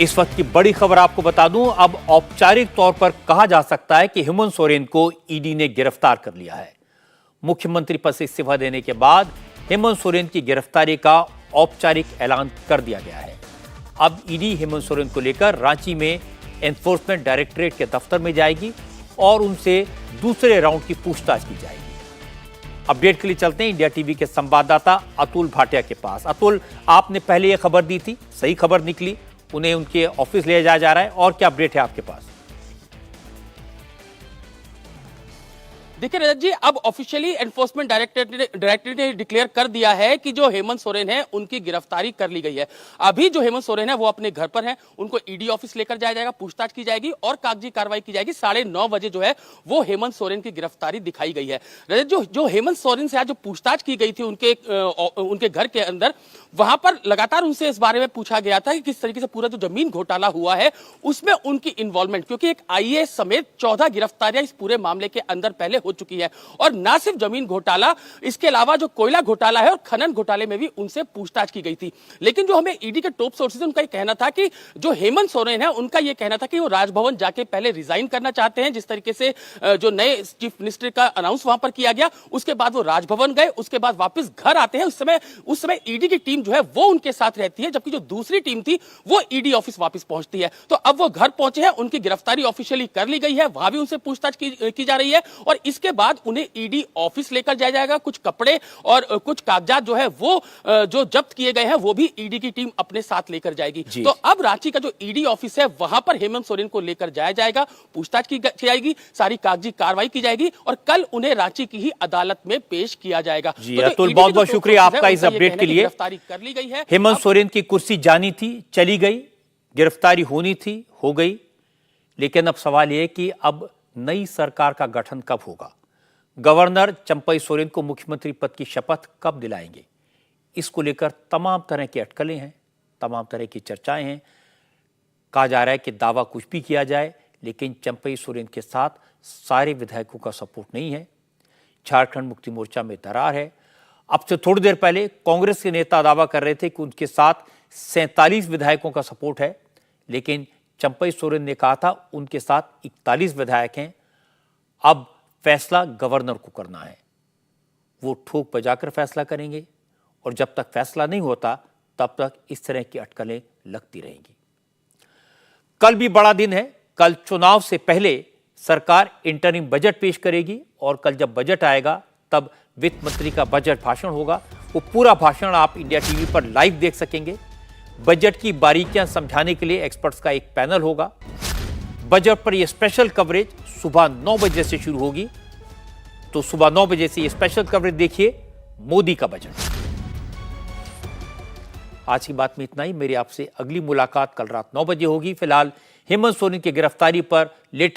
इस वक्त की बड़ी खबर आपको बता दूं, अब औपचारिक तौर पर कहा जा सकता है कि हेमंत सोरेन को ईडी ने गिरफ्तार कर लिया है। मुख्यमंत्री पद से इस्तीफा देने के बाद हेमंत सोरेन की गिरफ्तारी का औपचारिक ऐलान कर दिया गया है। अब ईडी हेमंत सोरेन को लेकर रांची में एनफोर्समेंट डायरेक्टरेट के दफ्तर में जाएगी और उनसे दूसरे राउंड की पूछताछ की जाएगी। अपडेट के लिए चलते हैं इंडिया टीवी के संवाददाता अतुल भाटिया के पास। अतुल, आपने पहले यह खबर दी थी, सही खबर निकली, उन्हें उनके ऑफिस ले जाया जा रहा है, और क्या अपडेट है आपके पास? देखिए रजत जी, अब ऑफिशियली एनफोर्समेंट डायरेक्टरेट ने डिक्लेयर कर दिया है कि जो हेमंत सोरेन है उनकी गिरफ्तारी कर ली गई है। अभी जो हेमंत सोरेन है वो अपने घर पर है, उनको ईडी ऑफिस लेकर जाया जाएगा, पूछताछ की जाएगी और कागजी कार्रवाई की जाएगी। 9:30 बजे जो है वो हेमंत सोरेन की गिरफ्तारी दिखाई गई है। रजत, जो हेमंत सोरेन से आज जो पूछताछ की गई थी उनके घर के अंदर, वहां पर लगातार उनसे इस बारे में पूछा गया था कि किस तरीके से पूरा जो जमीन घोटाला हुआ है उसमें उनकी इन्वॉल्वमेंट, क्योंकि एक आईएएस समेत 14 गिरफ्तारियां इस पूरे मामले के अंदर पहले हो चुकी है। और ना सिर्फ जमीन घोटाला, इसके अलावा जो कोयला घोटाला है और खनन घोटाले में भी उनसे पूछताछ की गई थी। लेकिन जो हमें ईडी के टॉप सोर्सेज उनका ये कहना था कि जो हेमंत सोरेन है उनका ये कहना था कि वो राजभवन जाके पहले रिजाइन करना चाहते हैं, जिस तरीके से जो नए चीफ मिनिस्टर का अनाउंस वहां पर किया गया, उसके बाद वो राजभवन गए, उसके बाद वापस घर आते हैं। उस समय ईडी की टीम जो है वो उनके साथ रहती है, जबकि जो दूसरी टीम थी वो ईडी ऑफिस वापस पहुंचती है। तो अब वो घर पहुंचे हैं, उनकी गिरफ्तारी ऑफिशियली कर ली गई है, वहां भी उनसे पूछताछ की जा रही है और इसके बाद उन्हें ईडी ऑफिस लेकर जाया जाएगा। कुछ कपड़े और कुछ कागजात जो है वो जो जब्त किए गए हैं वो भी ईडी की टीम अपने साथ लेकर जाएगी। तो अब रांची का जो ईडी ऑफिस है वहां पर हेमंत सोरेन को लेकर जाया जाएगा, पूछताछ की जाएगी, सारी कागजी कार्रवाई की जाएगी और कल उन्हें रांची की ही अदालत में पेश किया जाएगा। अतुल, बहुत बहुत शुक्रिया आपका इस अपडेट के लिए। गिरफ्तारी कर ली गई है। हेमंत सोरेन की कुर्सी जानी थी, चली गई, गिरफ्तारी होनी थी, हो गई। लेकिन अब सवाल यह कि अब नई सरकार का गठन कब होगा? गवर्नर चंपई सोरेन को मुख्यमंत्री पद की शपथ कब दिलाएंगे? इसको लेकर तमाम तरह की अटकलें हैं, तमाम तरह की चर्चाएं हैं। कहा जा रहा है कि दावा कुछ भी किया जाए, लेकिन चंपई सोरेन के साथ सारे विधायकों का सपोर्ट नहीं है। झारखंड मुक्ति मोर्चा में दरार है। अब से थोड़ी देर पहले कांग्रेस के नेता दावा कर रहे थे कि उनके साथ 47 विधायकों का सपोर्ट है, लेकिन चंपई सोरेन ने कहा था उनके साथ 41 विधायक हैं। अब फैसला गवर्नर को करना है, वो ठोक बजाकर फैसला करेंगे और जब तक फैसला नहीं होता तब तक इस तरह की अटकलें लगती रहेंगी। कल भी बड़ा दिन है। कल चुनाव से पहले सरकार इंटरिम बजट पेश करेगी और कल जब बजट आएगा तब वित्त मंत्री का बजट भाषण होगा। वो पूरा भाषण आप इंडिया टीवी पर लाइव देख सकेंगे। बजट की बारीकियां समझाने के लिए एक्सपर्ट्स का एक पैनल होगा। बजट पर यह स्पेशल कवरेज सुबह 9 बजे से शुरू होगी, तो सुबह 9 बजे से यह स्पेशल कवरेज देखिए, मोदी का बजट। आज की बात में इतना ही। मेरी आपसे अगली मुलाकात कल रात 9 बजे होगी। फिलहाल हेमंत सोरेन की गिरफ्तारी पर लेटेस्ट